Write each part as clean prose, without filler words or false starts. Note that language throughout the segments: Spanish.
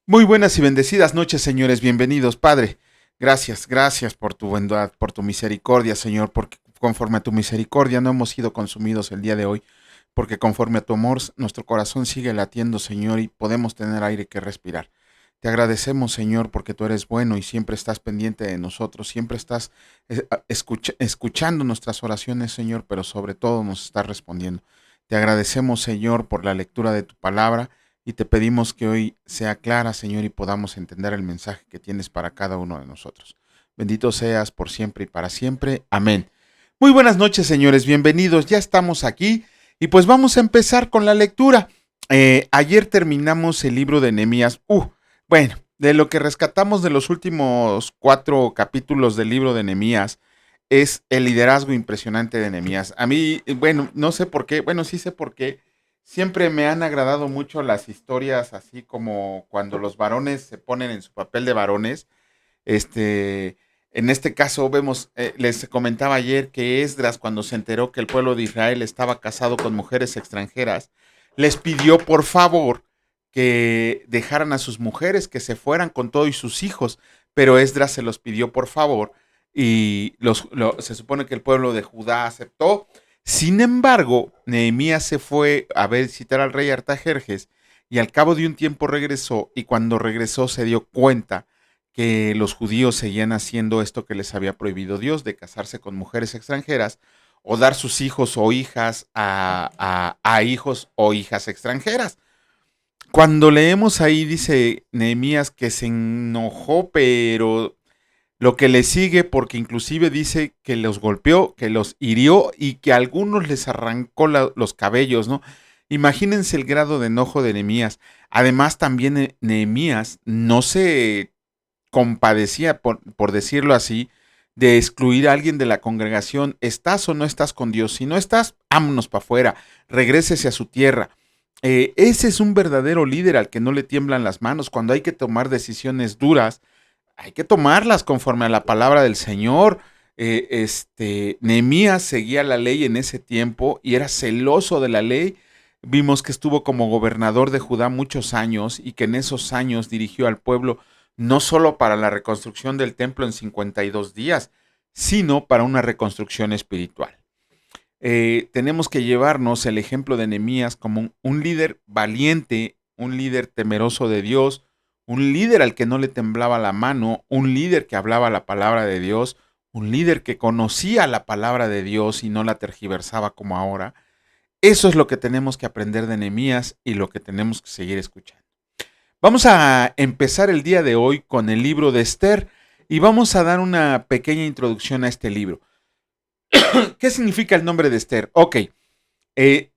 Muy buenas y bendecidas noches, señores. Bienvenidos, Padre. Gracias por tu bondad, por tu misericordia, Señor, porque conforme a tu misericordia no hemos sido consumidos el día de hoy, porque conforme a tu amor nuestro corazón sigue latiendo, Señor, y podemos tener aire que respirar. Te agradecemos, Señor, porque tú eres bueno y siempre estás pendiente de nosotros, siempre estás escuchando nuestras oraciones, Señor, pero sobre todo nos estás respondiendo. Te agradecemos, Señor, por la lectura de tu palabra y te pedimos que hoy sea clara, Señor, y podamos entender el mensaje que tienes para cada uno de nosotros. Bendito seas por siempre y para siempre. Amén. Muy buenas noches, señores. Bienvenidos. Ya estamos aquí y pues vamos a empezar con la lectura. Ayer terminamos el libro de Nehemías. Bueno, de lo que rescatamos de los últimos 4 capítulos del libro de Nehemías es el liderazgo impresionante de Nehemías. A mí, bueno, no sé por qué, bueno, sí sé por qué. Siempre me han agradado mucho las historias así como cuando los varones se ponen en su papel de varones. Este, en este caso vemos, les comentaba ayer que Esdras, cuando se enteró que el pueblo de Israel estaba casado con mujeres extranjeras, les pidió por favor que dejaran a sus mujeres, que se fueran con todo y sus hijos, pero Esdras se los pidió por favor y se supone que el pueblo de Judá aceptó. Sin embargo, Nehemías se fue a visitar al rey Artajerjes y al cabo de un tiempo regresó y cuando regresó se dio cuenta que los judíos seguían haciendo esto que les había prohibido Dios, de casarse con mujeres extranjeras o dar sus hijos o hijas a hijos o hijas extranjeras. Cuando leemos ahí, dice Nehemías que se enojó, pero lo que le sigue, porque inclusive dice que los golpeó, que los hirió y que a algunos les arrancó los cabellos, ¿no? Imagínense el grado de enojo de Nehemías. Además, también Nehemías no se compadecía, por decirlo así, de excluir a alguien de la congregación. ¿Estás o no estás con Dios? Si no estás, vámonos para afuera, regrésese a su tierra. Ese es un verdadero líder al que no le tiemblan las manos. Cuando hay que tomar decisiones duras, hay que tomarlas conforme a la palabra del Señor. Nehemías seguía la ley en ese tiempo y era celoso de la ley. Vimos que estuvo como gobernador de Judá muchos años y que en esos años dirigió al pueblo no solo para la reconstrucción del templo en 52 días, sino para una reconstrucción espiritual. Tenemos que llevarnos el ejemplo de Nehemías como un líder valiente, un líder temeroso de Dios, un líder al que no le temblaba la mano, un líder que hablaba la palabra de Dios, un líder que conocía la palabra de Dios y no la tergiversaba como ahora. Eso es lo que tenemos que aprender de Nehemías y lo que tenemos que seguir escuchando. Vamos a empezar el día de hoy con el libro de Esther y vamos a dar una pequeña introducción a este libro. ¿Qué significa el nombre de Esther? Ok, eh,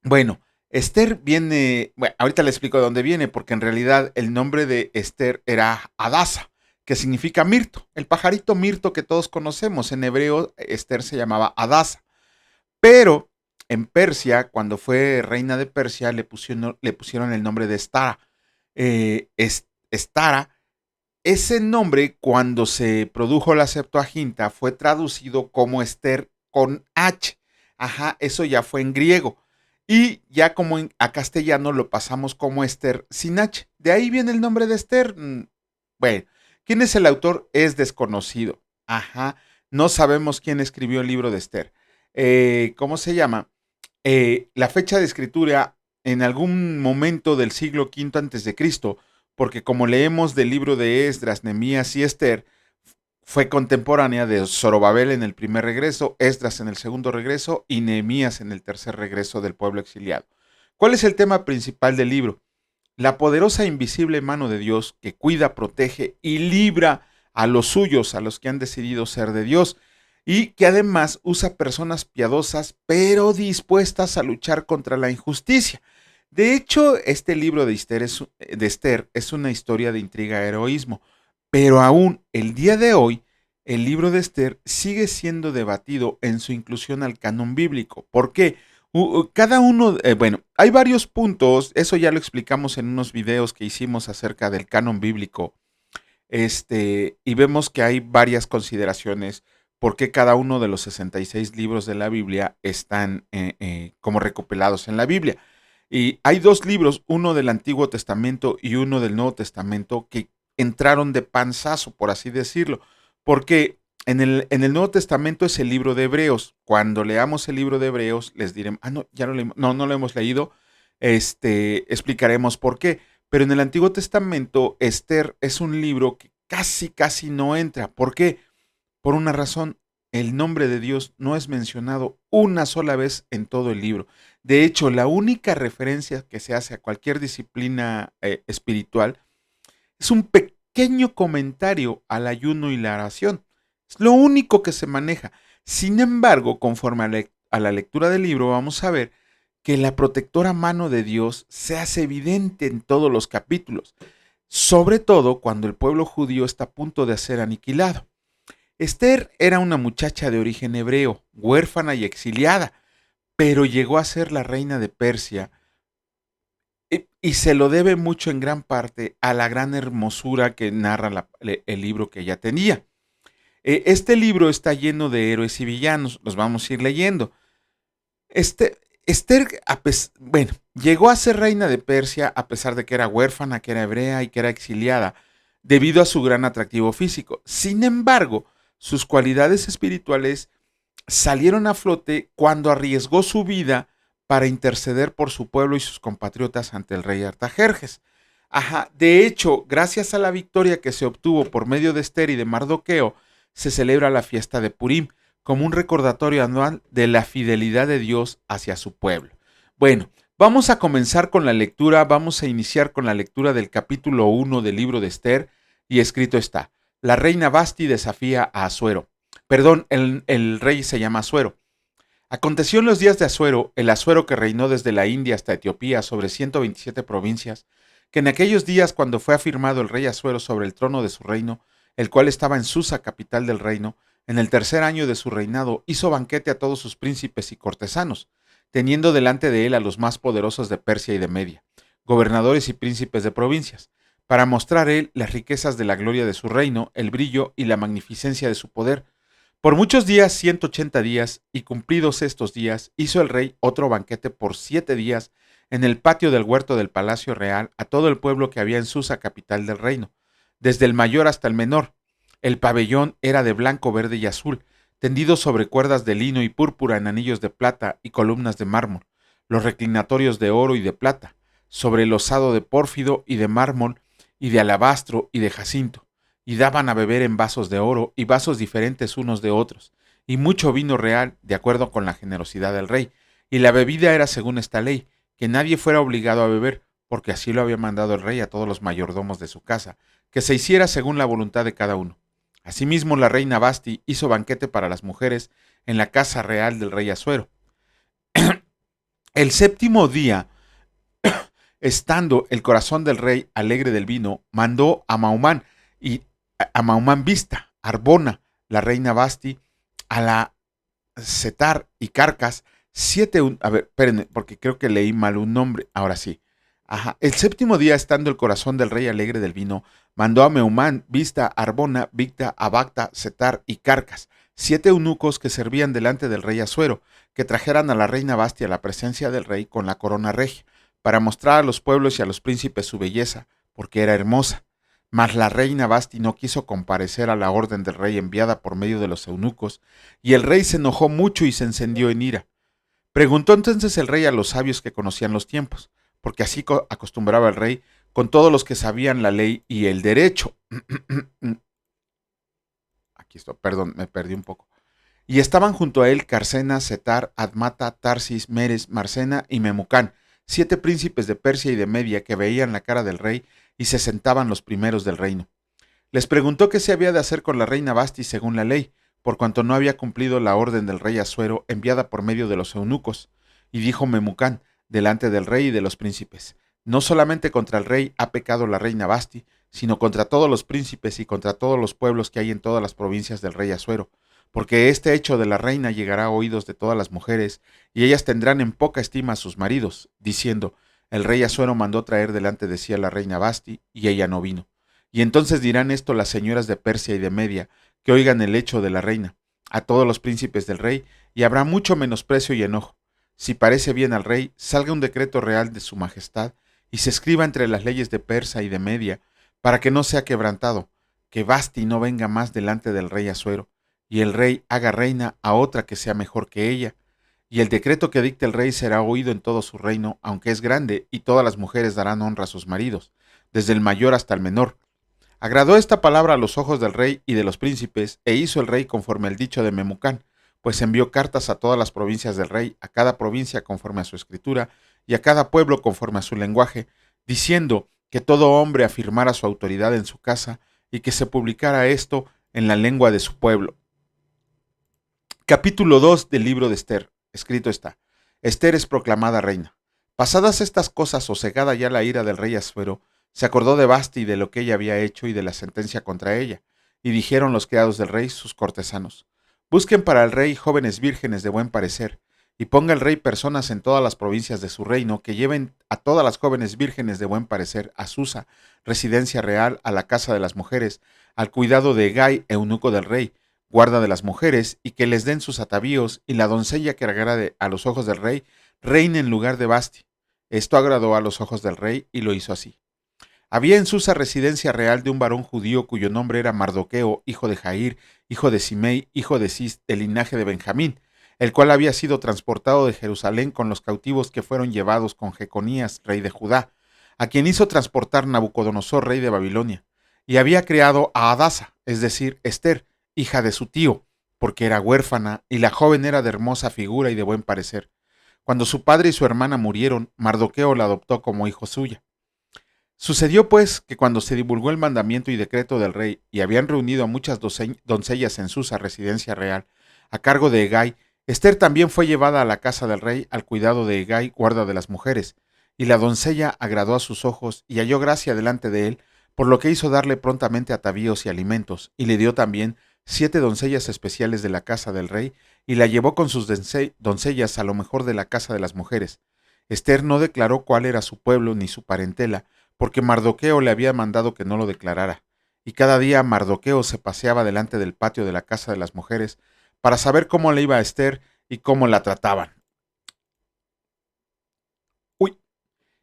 bueno, Esther viene, bueno, ahorita le explico de dónde viene, porque en realidad el nombre de Esther era Adasa, que significa mirto, el pajarito mirto que todos conocemos. En hebreo, Esther se llamaba Adasa, pero en Persia, cuando fue reina de Persia, le pusieron el nombre de Estara. Estara, ese nombre, cuando se produjo la Septuaginta, fue traducido como Esther con H. Ajá, eso ya fue en griego. Y ya como a castellano lo pasamos como Esther sin H. De ahí viene el nombre de Esther. Bueno, ¿quién es el autor? Es desconocido. Ajá, no sabemos quién escribió el libro de Esther. ¿Cómo se llama? La fecha de escritura en algún momento del siglo V antes de Cristo, porque como leemos del libro de Esdras, Nehemías y Esther, fue contemporánea de Zorobabel en el primer regreso, Esdras en el segundo regreso y Nehemías en el tercer regreso del pueblo exiliado. ¿Cuál es el tema principal del libro? La poderosa e invisible mano de Dios que cuida, protege y libra a los suyos, a los que han decidido ser de Dios, y que además usa personas piadosas pero dispuestas a luchar contra la injusticia. De hecho, este libro de Esther es una historia de intriga y heroísmo, pero aún el día de hoy, el libro de Esther sigue siendo debatido en su inclusión al canon bíblico. ¿Por qué? Cada uno, bueno, hay varios puntos, eso ya lo explicamos en unos videos que hicimos acerca del canon bíblico, y vemos que hay varias consideraciones por qué cada uno de los 66 libros de la Biblia están como recopilados en la Biblia. Y hay dos libros, uno del Antiguo Testamento y uno del Nuevo Testamento, que entraron de panzazo, por así decirlo, porque en el Nuevo Testamento es el libro de Hebreos. Cuando leamos el libro de Hebreos, les diremos, no, ya lo leímos, no lo hemos leído, explicaremos por qué. Pero en el Antiguo Testamento, Esther es un libro que casi no entra. ¿Por qué? Por una razón, el nombre de Dios no es mencionado una sola vez en todo el libro. De hecho, la única referencia que se hace a cualquier disciplina espiritual es un pequeño comentario al ayuno y la oración. Es lo único que se maneja. Sin embargo, conforme a la lectura del libro, vamos a ver que la protectora mano de Dios se hace evidente en todos los capítulos, sobre todo cuando el pueblo judío está a punto de ser aniquilado. Esther era una muchacha de origen hebreo, huérfana y exiliada, pero llegó a ser la reina de Persia y se lo debe mucho en gran parte a la gran hermosura que narra el libro que ella tenía. Este libro está lleno de héroes y villanos, los vamos a ir leyendo. Esther, bueno, llegó a ser reina de Persia a pesar de que era huérfana, que era hebrea y que era exiliada, debido a su gran atractivo físico. Sin embargo, sus cualidades espirituales salieron a flote cuando arriesgó su vida para interceder por su pueblo y sus compatriotas ante el rey Artajerjes. De hecho, gracias a la victoria que se obtuvo por medio de Esther y de Mardoqueo, se celebra la fiesta de Purim como un recordatorio anual de la fidelidad de Dios hacia su pueblo. Bueno, vamos a comenzar con la lectura, vamos a iniciar con la lectura del capítulo 1 del libro de Esther, y escrito está: la reina Vasti desafía a Asuero. Perdón, el rey se llama Asuero. Aconteció en los días de Asuero, el Asuero que reinó desde la India hasta Etiopía sobre 127 provincias, que en aquellos días cuando fue afirmado el rey Asuero sobre el trono de su reino, el cual estaba en Susa, capital del reino, en el tercer año de su reinado hizo banquete a todos sus príncipes y cortesanos, teniendo delante de él a los más poderosos de Persia y de Media, gobernadores y príncipes de provincias, para mostrar él las riquezas de la gloria de su reino, el brillo y la magnificencia de su poder. Por muchos días, 180 días, y cumplidos estos días, hizo el rey otro banquete por 7 días en el patio del huerto del palacio real a todo el pueblo que había en Susa, capital del reino, desde el mayor hasta el menor. El pabellón era de blanco, verde y azul, tendido sobre cuerdas de lino y púrpura en anillos de plata y columnas de mármol, los reclinatorios de oro y de plata, sobre el osado de pórfido y de mármol y de alabastro y de jacinto, y daban a beber en vasos de oro y vasos diferentes unos de otros, y mucho vino real, de acuerdo con la generosidad del rey, y la bebida era según esta ley, que nadie fuera obligado a beber, porque así lo había mandado el rey a todos los mayordomos de su casa, que se hiciera según la voluntad de cada uno. Asimismo, la reina Vasti hizo banquete para las mujeres en la casa real del rey Asuero. El séptimo día, estando el corazón del rey alegre del vino, mandó a Mahumán y a Mahumán Vista, Arbona, la reina Vasti, a la Setar y Carcas, a ver, espérenme, porque creo que leí mal un nombre, ahora sí. El séptimo día, estando el corazón del rey alegre del vino, mandó a Meumán, Vista, Arbona, Victa, Abacta, Setar y Carcas, 7 eunucos que servían delante del rey Asuero, que trajeran a la reina Vasti a la presencia del rey con la corona regia, para mostrar a los pueblos y a los príncipes su belleza, porque era hermosa. Mas la reina Vasti no quiso comparecer a la orden del rey enviada por medio de los eunucos, y el rey se enojó mucho y se encendió en ira. Preguntó entonces el rey a los sabios que conocían los tiempos, porque así acostumbraba el rey con todos los que sabían la ley y el derecho. Aquí estoy, perdón, me perdí un poco. Y estaban junto a él Carcena, Setar, Admata, Tarsis, Meres, Marcena y Memucán, 7 príncipes de Persia y de Media que veían la cara del rey y se sentaban los primeros del reino. Les preguntó qué se había de hacer con la reina Vasti según la ley, por cuanto no había cumplido la orden del rey Asuero enviada por medio de los eunucos. Y dijo Memucán, delante del rey y de los príncipes: no solamente contra el rey ha pecado la reina Vasti, sino contra todos los príncipes y contra todos los pueblos que hay en todas las provincias del rey Asuero, porque este hecho de la reina llegará a oídos de todas las mujeres, y ellas tendrán en poca estima a sus maridos, diciendo: el rey Asuero mandó traer delante de sí a la reina Vasti, y ella no vino. Y entonces dirán esto las señoras de Persia y de Media, que oigan el hecho de la reina, a todos los príncipes del rey, y habrá mucho menosprecio y enojo. si parece bien al rey, salga un decreto real de su majestad y se escriba entre las leyes de Persa y de Media, para que no sea quebrantado, que Basti no venga más delante del rey Asuero, y el rey haga reina a otra que sea mejor que ella, y el decreto que dicte el rey será oído en todo su reino, aunque es grande, y todas las mujeres darán honra a sus maridos, desde el mayor hasta el menor. Agradó esta palabra a los ojos del rey y de los príncipes, e hizo el rey conforme al dicho de Memucán, pues envió cartas a todas las provincias del rey, a cada provincia conforme a su escritura, y a cada pueblo conforme a su lenguaje, diciendo que todo hombre afirmara su autoridad en su casa, y que se publicara esto en la lengua de su pueblo. Capítulo 2 del libro de Esther. Escrito está: Esther es proclamada reina. Pasadas estas cosas, sosegada ya la ira del rey Asuero, se acordó de Basti y de lo que ella había hecho y de la sentencia contra ella. Y dijeron los criados del rey, sus cortesanos: Busquen para el rey jóvenes vírgenes de buen parecer, y ponga el rey personas en todas las provincias de su reino que lleven a todas las jóvenes vírgenes de buen parecer a Susa, residencia real, a la casa de las mujeres, al cuidado de Hegai, eunuco del rey, guarda de las mujeres, y que les den sus atavíos, y la doncella que agrade a los ojos del rey, reine en lugar de Basti. Esto agradó a los ojos del rey, y lo hizo así. Había en Susa residencia real de un varón judío cuyo nombre era Mardoqueo, hijo de Jair, hijo de Simei, hijo de Cis, del linaje de Benjamín, el cual había sido transportado de Jerusalén con los cautivos que fueron llevados con Jeconías, rey de Judá, a quien hizo transportar Nabucodonosor, rey de Babilonia, y había criado a Hadasa, es decir, Esther, hija de su tío, porque era huérfana, y la joven era de hermosa figura y de buen parecer. Cuando su padre y su hermana murieron, Mardoqueo la adoptó como hijo suya. Sucedió pues que cuando se divulgó el mandamiento y decreto del rey, y habían reunido a muchas doncellas en Susa, residencia real, a cargo de Hegai, Esther también fue llevada a la casa del rey al cuidado de Hegai, guarda de las mujeres, y la doncella agradó a sus ojos y halló gracia delante de él, por lo que hizo darle prontamente atavíos y alimentos, y le dio también 7 doncellas especiales de la casa del rey, y la llevó con sus doncellas a lo mejor de la casa de las mujeres. Esther no declaró cuál era su pueblo ni su parentela, porque Mardoqueo le había mandado que no lo declarara, y cada día Mardoqueo se paseaba delante del patio de la casa de las mujeres para saber cómo le iba a Esther y cómo la trataban. Uy,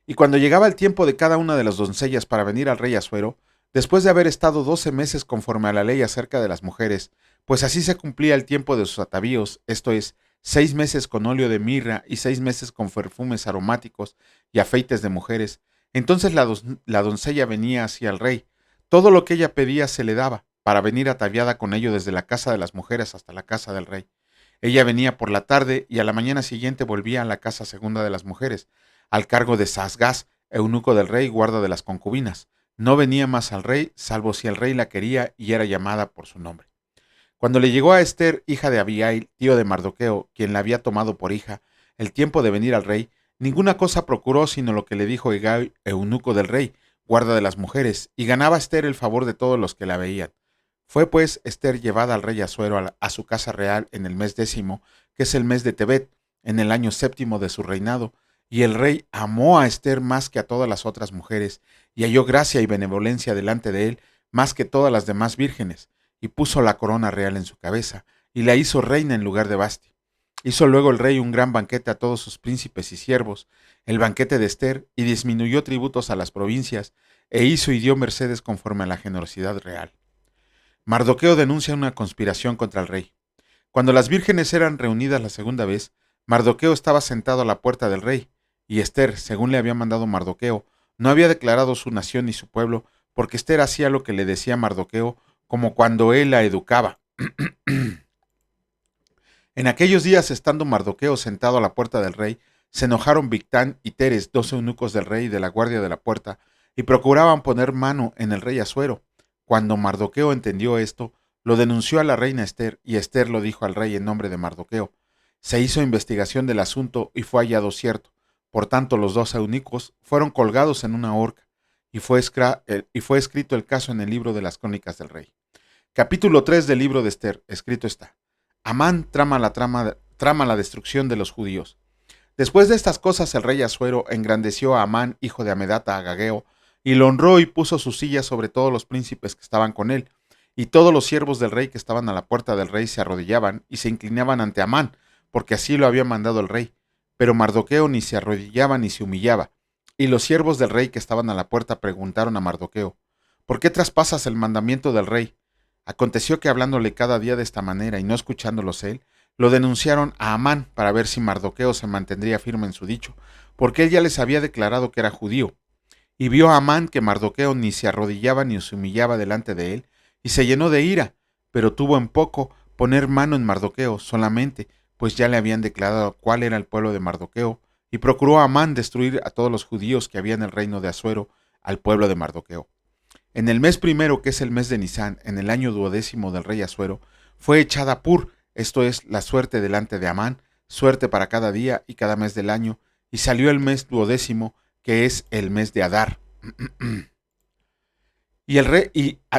y cuando llegaba el tiempo de cada una de las doncellas para venir al rey Asuero, después de haber estado 12 meses conforme a la ley acerca de las mujeres, pues así se cumplía el tiempo de sus atavíos, esto es, 6 meses con óleo de mirra y 6 meses con perfumes aromáticos y afeites de mujeres, entonces la doncella venía hacia el rey. Todo lo que ella pedía se le daba, para venir ataviada con ello desde la casa de las mujeres hasta la casa del rey. Ella venía por la tarde y a la mañana siguiente volvía a la casa segunda de las mujeres, al cargo de Sasgás, eunuco del rey, guarda de las concubinas. No venía más al rey, salvo si el rey la quería y era llamada por su nombre. Cuando le llegó a Esther, hija de Abihail, tío de Mardoqueo, quien la había tomado por hija, el tiempo de venir al rey, ninguna cosa procuró sino lo que le dijo Hegai, eunuco del rey, guarda de las mujeres, y ganaba Esther el favor de todos los que la veían. Fue pues Esther llevada al rey Asuero a su casa real en el mes 10, que es el mes de Tebet, en el año 7 de su reinado, y el rey amó a Esther más que a todas las otras mujeres, y halló gracia y benevolencia delante de él más que todas las demás vírgenes, y puso la corona real en su cabeza, y la hizo reina en lugar de Basti. Hizo luego el rey un gran banquete a todos sus príncipes y siervos, el banquete de Esther, y disminuyó tributos a las provincias, e hizo y dio mercedes conforme a la generosidad real. Mardoqueo denuncia una conspiración contra el rey. Cuando las vírgenes eran reunidas la segunda vez, Mardoqueo estaba sentado a la puerta del rey, y Esther, según le había mandado Mardoqueo, no había declarado su nación ni su pueblo, porque Esther hacía lo que le decía Mardoqueo, como cuando él la educaba. En aquellos días, estando Mardoqueo sentado a la puerta del rey, se enojaron Bigtán y Teres, 2 eunucos del rey y de la guardia de la puerta, y procuraban poner mano en el rey Asuero. Cuando Mardoqueo entendió esto, lo denunció a la reina Esther, y Esther lo dijo al rey en nombre de Mardoqueo. Se hizo investigación del asunto y fue hallado cierto. Por tanto, los 2 eunucos fueron colgados en una horca, y fue escrito el caso en el libro de las crónicas del rey. Capítulo 3 del libro de Esther. Escrito está: Amán trama la destrucción de los judíos. Después de estas cosas, el rey Asuero engrandeció a Amán, hijo de Amedata, Agageo, y lo honró y puso su silla sobre todos los príncipes que estaban con él. Y todos los siervos del rey que estaban a la puerta del rey se arrodillaban y se inclinaban ante Amán, porque así lo había mandado el rey. Pero Mardoqueo ni se arrodillaba ni se humillaba. Y los siervos del rey que estaban a la puerta preguntaron a Mardoqueo: ¿por qué traspasas el mandamiento del rey? Aconteció que hablándole cada día de esta manera y no escuchándolos él, lo denunciaron a Amán para ver si Mardoqueo se mantendría firme en su dicho, porque él ya les había declarado que era judío. Y vio a Amán que Mardoqueo ni se arrodillaba ni se humillaba delante de él, y se llenó de ira, pero tuvo en poco poner mano en Mardoqueo solamente, pues ya le habían declarado cuál era el pueblo de Mardoqueo, y procuró a Amán destruir a todos los judíos que había en el reino de Asuero al pueblo de Mardoqueo. En el mes primero, que es el mes de Nisán, en el año 12º del rey Asuero, fue echada Pur, esto es, la suerte delante de Amán, suerte para cada día y cada mes del año, y salió el mes 12º, que es el mes de Adar.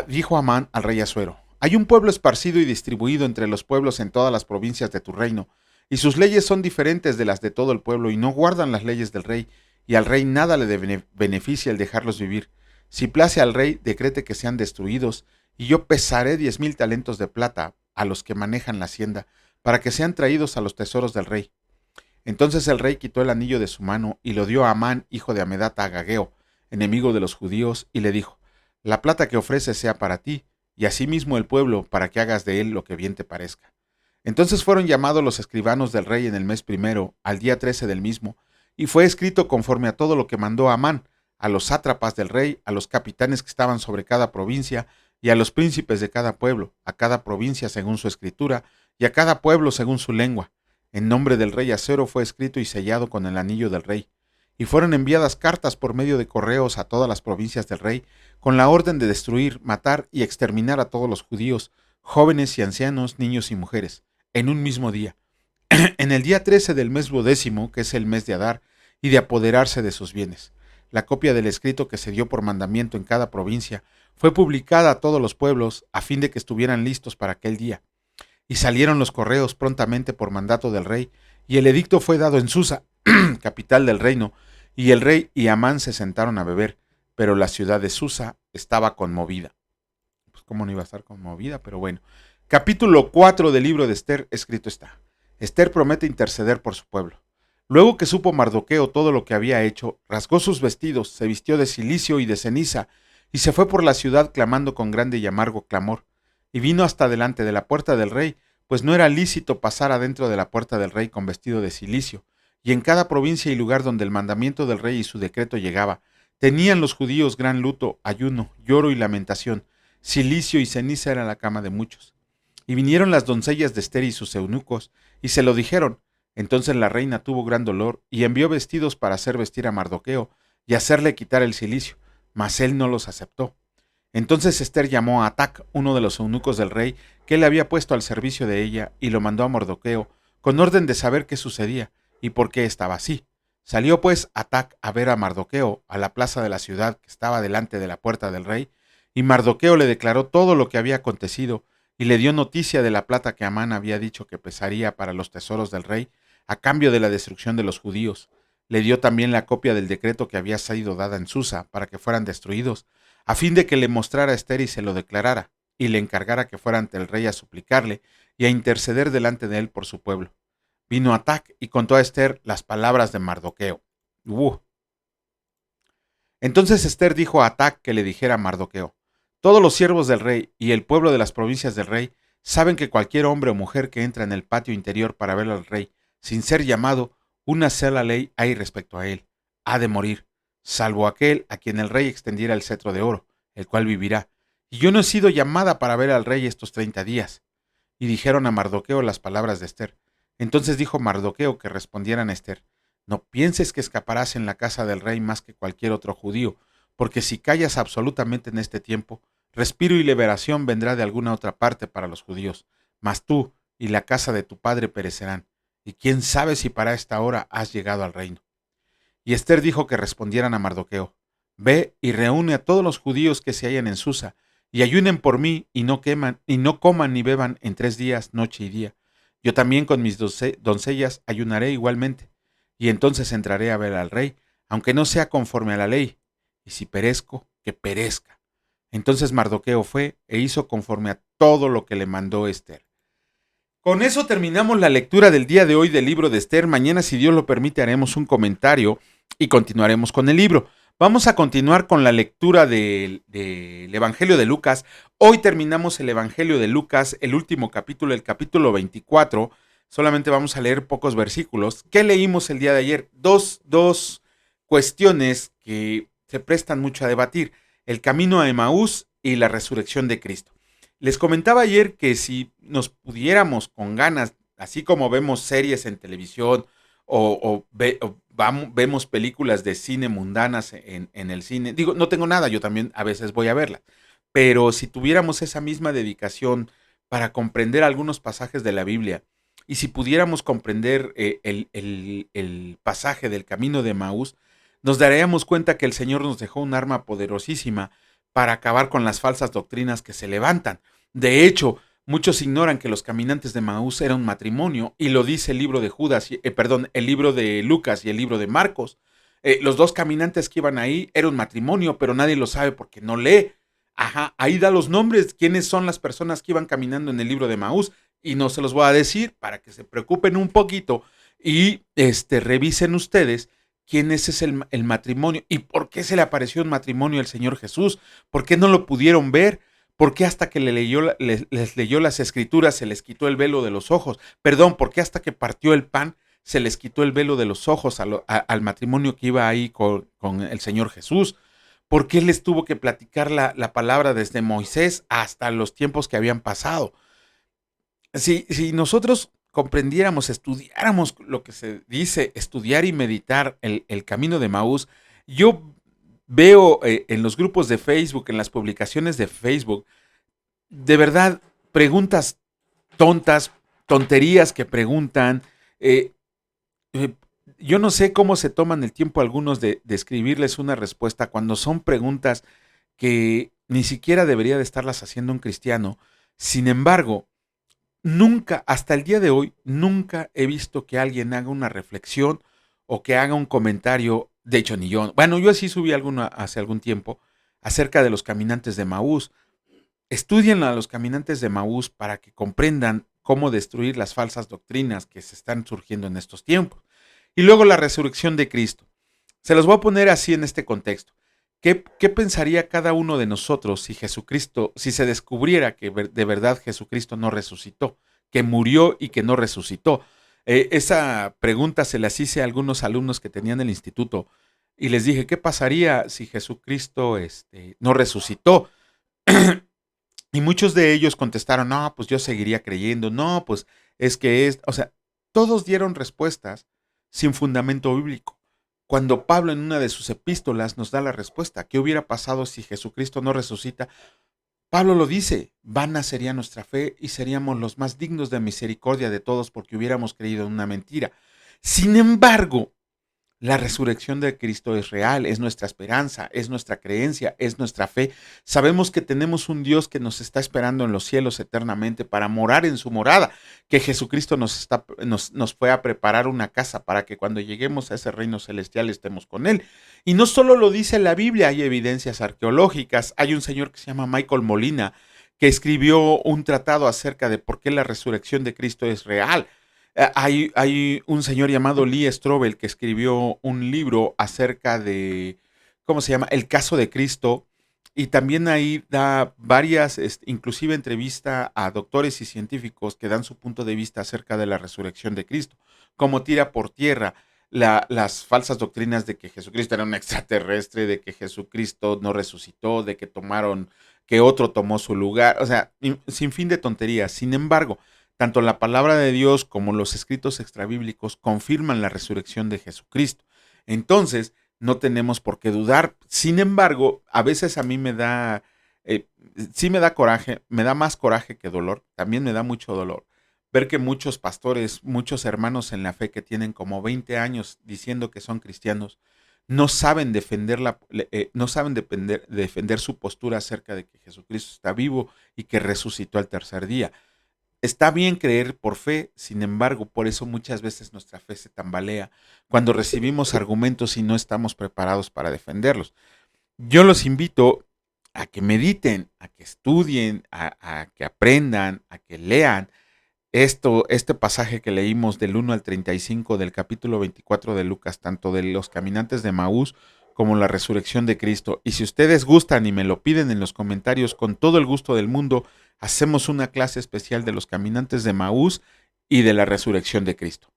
Dijo Amán al rey Asuero: hay un pueblo esparcido y distribuido entre los pueblos en todas las provincias de tu reino, y sus leyes son diferentes de las de todo el pueblo, y no guardan las leyes del rey, y al rey nada le beneficia el dejarlos vivir. Si place al rey, decrete que sean destruidos, y yo pesaré 10,000 talentos de plata a los que manejan la hacienda, para que sean traídos a los tesoros del rey. Entonces el rey quitó el anillo de su mano y lo dio a Amán, hijo de Amedata, Agageo, enemigo de los judíos, y le dijo: la plata que ofreces sea para ti, y asimismo el pueblo, para que hagas de él lo que bien te parezca. Entonces fueron llamados los escribanos del rey en el mes primero, al día 13 del mismo, y fue escrito conforme a todo lo que mandó Amán, a los sátrapas del rey, a los capitanes que estaban sobre cada provincia, y a los príncipes de cada pueblo, a cada provincia según su escritura, y a cada pueblo según su lengua. En nombre del rey Asuero fue escrito y sellado con el anillo del rey. Y fueron enviadas cartas por medio de correos a todas las provincias del rey, con la orden de destruir, matar y exterminar a todos los judíos, jóvenes y ancianos, niños y mujeres, en un mismo día, en el día 13 del mes 12º, que es el mes de Adar, y de apoderarse de sus bienes. La copia del escrito que se dio por mandamiento en cada provincia fue publicada a todos los pueblos, a fin de que estuvieran listos para aquel día. Y salieron los correos prontamente por mandato del rey, y el edicto fue dado en Susa, capital del reino, y el rey y Amán se sentaron a beber, pero la ciudad de Susa estaba conmovida. Pues cómo no iba a estar conmovida, pero bueno. Capítulo 4 del libro de Esther, escrito está: Esther promete interceder por su pueblo. Luego que supo Mardoqueo todo lo que había hecho, rasgó sus vestidos, se vistió de cilicio y de ceniza, y se fue por la ciudad clamando con grande y amargo clamor. Y vino hasta delante de la puerta del rey, pues no era lícito pasar adentro de la puerta del rey con vestido de cilicio. Y en cada provincia y lugar donde el mandamiento del rey y su decreto llegaba, tenían los judíos gran luto, ayuno, lloro y lamentación. Cilicio y ceniza era la cama de muchos. Y vinieron las doncellas de Esther y sus eunucos, y se lo dijeron. Entonces la reina tuvo gran dolor, y envió vestidos para hacer vestir a Mardoqueo, y hacerle quitar el cilicio, mas él no los aceptó. Entonces Esther llamó a Atac, uno de los eunucos del rey, que él había puesto al servicio de ella, y lo mandó a Mardoqueo, con orden de saber qué sucedía, y por qué estaba así. Salió pues Atac a ver a Mardoqueo a la plaza de la ciudad que estaba delante de la puerta del rey, y Mardoqueo le declaró todo lo que había acontecido, y le dio noticia de la plata que Amán había dicho que pesaría para los tesoros del rey, a cambio de la destrucción de los judíos. Le dio también la copia del decreto que había sido dada en Susa para que fueran destruidos, a fin de que le mostrara a Esther y se lo declarara, y le encargara que fuera ante el rey a suplicarle y a interceder delante de él por su pueblo. Vino Atac y contó a Esther las palabras de Mardoqueo. Entonces Esther dijo a Atac que le dijera a Mardoqueo: todos los siervos del rey y el pueblo de las provincias del rey saben que cualquier hombre o mujer que entra en el patio interior para ver al rey, sin ser llamado, una sola ley hay respecto a él: ha de morir, salvo aquel a quien el rey extendiera el cetro de oro, el cual vivirá. Y yo no he sido llamada para ver al rey estos 30 días. Y dijeron a Mardoqueo las palabras de Esther. Entonces dijo Mardoqueo que respondieran a Esther: no pienses que escaparás en la casa del rey más que cualquier otro judío, porque si callas absolutamente en este tiempo, respiro y liberación vendrá de alguna otra parte para los judíos, mas tú y la casa de tu padre perecerán, y quién sabe si para esta hora has llegado al reino. Y Esther dijo que respondieran a Mardoqueo: ve y reúne a todos los judíos que se hallan en Susa, y ayunen por mí, y no coman ni beban en 3 días, noche y día. Yo también con mis doncellas ayunaré igualmente, y entonces entraré a ver al rey, aunque no sea conforme a la ley, y si perezco, que perezca. Entonces Mardoqueo fue e hizo conforme a todo lo que le mandó Esther. Con eso terminamos la lectura del día de hoy del libro de Esther. Mañana, si Dios lo permite, haremos un comentario y continuaremos con el libro. Vamos a continuar con la lectura del Evangelio de Lucas. Hoy terminamos el Evangelio de Lucas, el último capítulo, el capítulo 24. Solamente vamos a leer pocos versículos. ¿Qué leímos el día de ayer? Dos cuestiones que se prestan mucho a debatir. El camino a Emaús y la resurrección de Cristo. Les comentaba ayer que si nos pudiéramos con ganas, así como vemos series en televisión vemos películas de cine mundanas en el cine, digo, no tengo nada, yo también a veces voy a verlas, pero si tuviéramos esa misma dedicación para comprender algunos pasajes de la Biblia y si pudiéramos comprender el pasaje del camino de Maús, nos daríamos cuenta que el Señor nos dejó un arma poderosísima para acabar con las falsas doctrinas que se levantan. De hecho, muchos ignoran que los caminantes de Maús eran un matrimonio, y lo dice el libro de el libro de Lucas y el libro de Marcos. Los dos caminantes que iban ahí eran un matrimonio, pero nadie lo sabe porque no lee. Ajá, ahí da los nombres, quiénes son las personas que iban caminando en el libro de Maús, y no se los voy a decir para que se preocupen un poquito y revisen ustedes quién es el matrimonio y por qué se le apareció un matrimonio al Señor Jesús, por qué no lo pudieron ver. ¿Por qué hasta que les leyó las escrituras se les quitó el velo de los ojos? Perdón, ¿por qué hasta que partió el pan se les quitó el velo de los ojos al matrimonio que iba ahí con el Señor Jesús? ¿Por qué les tuvo que platicar la palabra desde Moisés hasta los tiempos que habían pasado? Si nosotros comprendiéramos, estudiáramos lo que se dice, estudiar y meditar el camino de Maús, yo veo en los grupos de Facebook, en las publicaciones de Facebook, de verdad, preguntas tontas, tonterías que preguntan. eh, eh, yo no sé cómo se toman el tiempo algunos de escribirles una respuesta cuando son preguntas que ni siquiera debería de estarlas haciendo un cristiano. Sin embargo, nunca, hasta el día de hoy, nunca he visto que alguien haga una reflexión o que haga un comentario. De hecho, ni yo. Bueno, yo sí subí alguno hace algún tiempo acerca de los caminantes de Maús. Estudien a los caminantes de Maús para que comprendan cómo destruir las falsas doctrinas que se están surgiendo en estos tiempos. Y luego la resurrección de Cristo. Se los voy a poner así en este contexto. ¿Qué pensaría cada uno de nosotros si Jesucristo, si se descubriera que de verdad Jesucristo no resucitó, que murió y que no resucitó? Esa pregunta se las hice a algunos alumnos que tenían el instituto y les dije, ¿qué pasaría si Jesucristo no resucitó? Y muchos de ellos contestaron, no, pues yo seguiría creyendo, no, pues o sea, todos dieron respuestas sin fundamento bíblico. Cuando Pablo en una de sus epístolas nos da la respuesta, ¿qué hubiera pasado si Jesucristo no resucita? Pablo lo dice, vana sería nuestra fe y seríamos los más dignos de misericordia de todos porque hubiéramos creído en una mentira. Sin embargo, la resurrección de Cristo es real, es nuestra esperanza, es nuestra creencia, es nuestra fe. Sabemos que tenemos un Dios que nos está esperando en los cielos eternamente para morar en su morada, que Jesucristo nos fue a preparar una casa para que cuando lleguemos a ese reino celestial estemos con Él. Y no solo lo dice la Biblia, hay evidencias arqueológicas. Hay un señor que se llama Michael Molina que escribió un tratado acerca de por qué la resurrección de Cristo es real. Hay un señor llamado Lee Strobel que escribió un libro acerca de, ¿cómo se llama? El caso de Cristo. Y también ahí da varias, inclusive entrevista a doctores y científicos que dan su punto de vista acerca de la resurrección de Cristo. Cómo tira por tierra las falsas doctrinas de que Jesucristo era un extraterrestre, de que Jesucristo no resucitó, de que otro tomó su lugar. O sea, sin fin de tonterías. Sin embargo, tanto la palabra de Dios como los escritos extrabíblicos confirman la resurrección de Jesucristo. Entonces, no tenemos por qué dudar. Sin embargo, a veces a mí eh, sí me da coraje, me da más coraje que dolor, también me da mucho dolor ver que muchos pastores, muchos hermanos en la fe que tienen como 20 años diciendo que son cristianos, no saben defender su postura acerca de que Jesucristo está vivo y que resucitó al tercer día. Está bien creer por fe, sin embargo, por eso muchas veces nuestra fe se tambalea cuando recibimos argumentos y no estamos preparados para defenderlos. Yo los invito a que mediten, a que estudien, a que aprendan, a que lean este pasaje que leímos del 1 al 35 del capítulo 24 de Lucas, tanto de los caminantes de Maús como la resurrección de Cristo. Y si ustedes gustan y me lo piden en los comentarios, con todo el gusto del mundo, hacemos una clase especial de los caminantes de Maús y de la resurrección de Cristo.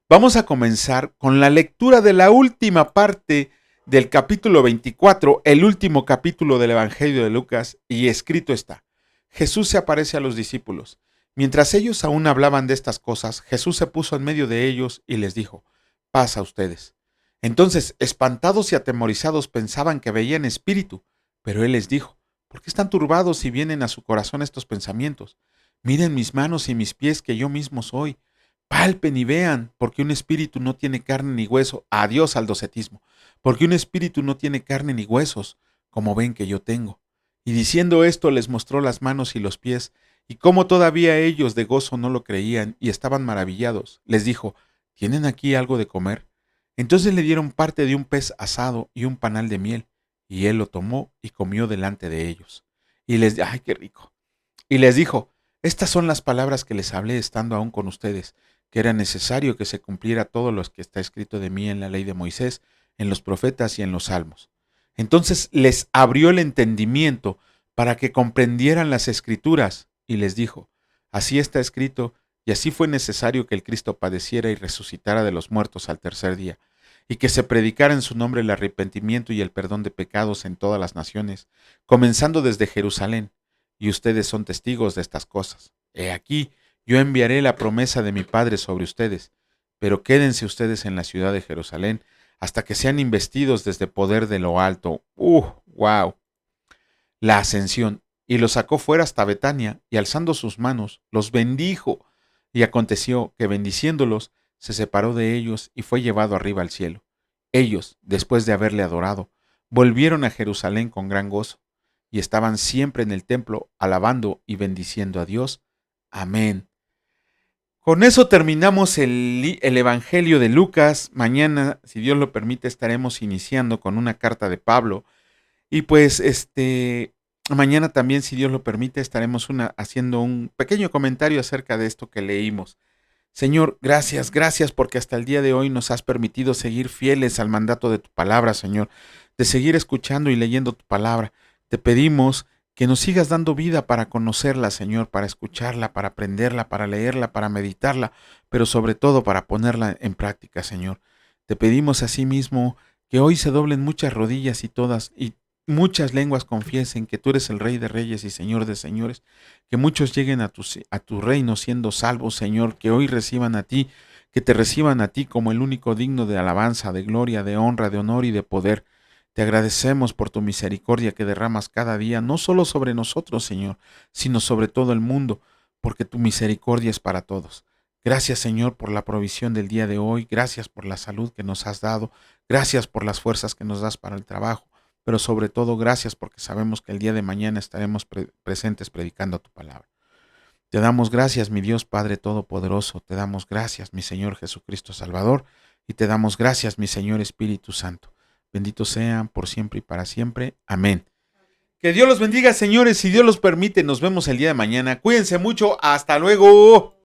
Vamos a comenzar con la lectura de la última parte del capítulo 24, el último capítulo del Evangelio de Lucas, y escrito está: Jesús se aparece a los discípulos. Mientras ellos aún hablaban de estas cosas, Jesús se puso en medio de ellos y les dijo: paz a ustedes. Entonces, espantados y atemorizados, pensaban que veían espíritu, pero él les dijo: ¿por qué están turbados y vienen a su corazón estos pensamientos? Miren mis manos y mis pies, que yo mismo soy. Palpen y vean, porque un espíritu no tiene carne ni hueso. Adiós al docetismo. Porque un espíritu no tiene carne ni huesos, como ven que yo tengo. Y diciendo esto les mostró las manos y los pies, y como todavía ellos de gozo no lo creían y estaban maravillados, les dijo: ¿tienen aquí algo de comer? Entonces le dieron parte de un pez asado y un panal de miel, y él lo tomó y comió delante de ellos. ¡Ay, qué rico! Y les dijo: estas son las palabras que les hablé estando aún con ustedes, que era necesario que se cumpliera todo lo que está escrito de mí en la ley de Moisés, en los profetas y en los salmos. Entonces les abrió el entendimiento para que comprendieran las escrituras, y les dijo: así está escrito, y así fue necesario que el Cristo padeciera y resucitara de los muertos al tercer día, y que se predicara en su nombre el arrepentimiento y el perdón de pecados en todas las naciones, comenzando desde Jerusalén. Y ustedes son testigos de estas cosas. He aquí, yo enviaré la promesa de mi Padre sobre ustedes, pero quédense ustedes en la ciudad de Jerusalén hasta que sean investidos desde poder de lo alto. ¡Wow! La ascensión. Y los sacó fuera hasta Betania, y alzando sus manos, los bendijo. Y aconteció que bendiciéndolos, se separó de ellos y fue llevado arriba al cielo. Ellos, después de haberle adorado, volvieron a Jerusalén con gran gozo, y estaban siempre en el templo alabando y bendiciendo a Dios. Amén. Con eso terminamos el Evangelio de Lucas. Mañana, si Dios lo permite, estaremos iniciando con una carta de Pablo. Y pues mañana también, si Dios lo permite, estaremos haciendo un pequeño comentario acerca de esto que leímos. Señor, gracias porque hasta el día de hoy nos has permitido seguir fieles al mandato de tu palabra, Señor, de seguir escuchando y leyendo tu palabra. Te pedimos que nos sigas dando vida para conocerla, Señor, para escucharla, para aprenderla, para leerla, para meditarla, pero sobre todo para ponerla en práctica, Señor. Te pedimos asimismo que hoy se doblen muchas rodillas y muchas lenguas confiesen que tú eres el Rey de Reyes y Señor de Señores, que muchos lleguen a tu reino siendo salvos, Señor, que hoy reciban a ti, que te reciban a ti como el único digno de alabanza, de gloria, de honra, de honor y de poder. Te agradecemos por tu misericordia que derramas cada día, no solo sobre nosotros, Señor, sino sobre todo el mundo, porque tu misericordia es para todos. Gracias, Señor, por la provisión del día de hoy, gracias por la salud que nos has dado, gracias por las fuerzas que nos das para el trabajo, pero sobre todo gracias porque sabemos que el día de mañana estaremos presentes predicando tu palabra. Te damos gracias, mi Dios Padre Todopoderoso, te damos gracias, mi Señor Jesucristo Salvador, y te damos gracias, mi Señor Espíritu Santo. Benditos sean por siempre y para siempre. Amén. Que Dios los bendiga, señores, si Dios los permite, nos vemos el día de mañana. Cuídense mucho, hasta luego.